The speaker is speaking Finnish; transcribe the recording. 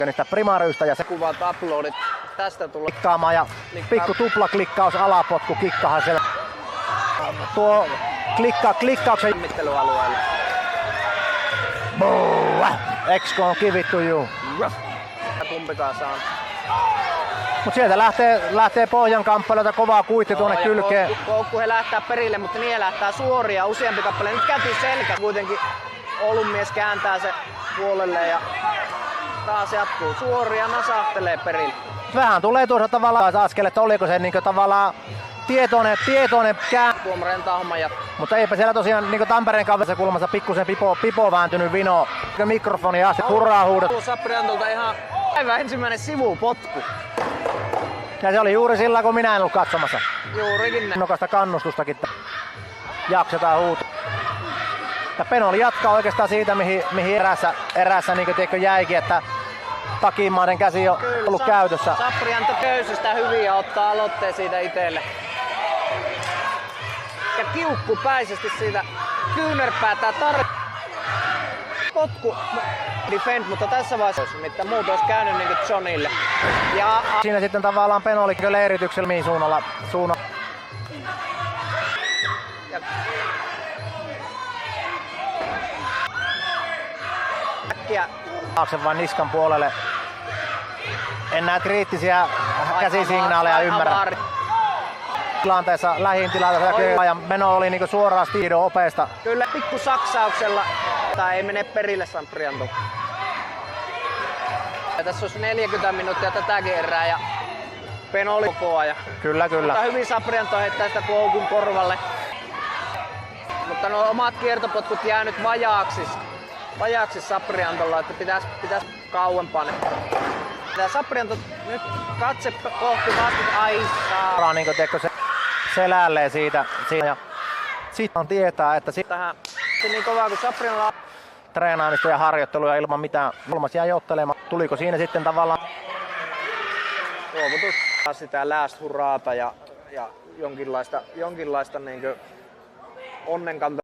niistä primaariystä ja se Kuvat, uploadit. Tästä tulee klikkaamaan ja pikku tuplaklikkaus alapotku kikkahan siellä. Tuo klikkauksen mittelyalueella. Exco on kivittu juu. Kumpikaan saa. Mut sieltä lähtee pohjan kamppailulta kovaa kuitti tuonne kylkeen. Koukku he lähtää perille, mutta niin lähtää suoria useampi kappale. Nyt kääntyy selkä. Kuitenkin Oulun mies kääntää se puolelle ja taas jatkuu suoria, nasahtelee perille. Vähän tulee tuossa tavallaan askel, että oliko se niinku tavallaan tietoinen Tuomareen tahma ja mutta eipä siellä tosiaan niinku Tampereen kaverissa kulmassa pikkusen pipo vääntynyt vino. Mikrofoni asti hurraa huudot. Sapriantolta ihan aivan ensimmäinen sivupotku. Ja se oli juuri sillä kun minä en ollut katsomassa. Juurikin näin. Innokasta kannustustakin jaksetaan huuto. Ja Penoli jatkaa oikeastaan siitä mihin erässä niin jäikin, että takimaiden käsi on ollut käytössä. Saprianto köysystä hyvin ja ottaa aloitteen siitä itselle. Ja kiukkupäisesti siitä kyynärpäätää potku defend, mutta tässä vaiheessa mitään muuta olisi käynyt niin kuin Johnille. Ja siinä sitten tavallaan Penoli leirityksellä mihin suunnalla. Äkkiä taakse vain niskan puolelle. En näe kriittisiä käsisignaaleja ymmärrä. Tilanteessa lähin tilanteessa ja meno oli niinku suoraan Stiidon opeesta. Kyllä pikku saksauksella tai ei mene perille Saprianto. Ja tässä olisi 40 minuuttia tätäkin erää ja Penoli koko ajan. Kyllä. Mutta hyvin Saprianto heittää sitä koukun korvalle. Mutta nuo omat kiertopotkut jää nyt vajaaksi Sapriantolla, että pitäisi kauempaa. Tää Saprianto nyt katse kohti vasta aisaa. Niinku teko se selälleen siitä ja sitten tietää, että tähän niin kovaa kuin Sapriantolla treenaamista ja harjoittelua ilman mitään. Kolmas jäi ottelemaan. Tuliko siinä sitten tavallaan luovutus sitä last hurraata ja jonkinlaista niinkö onnenkantoa.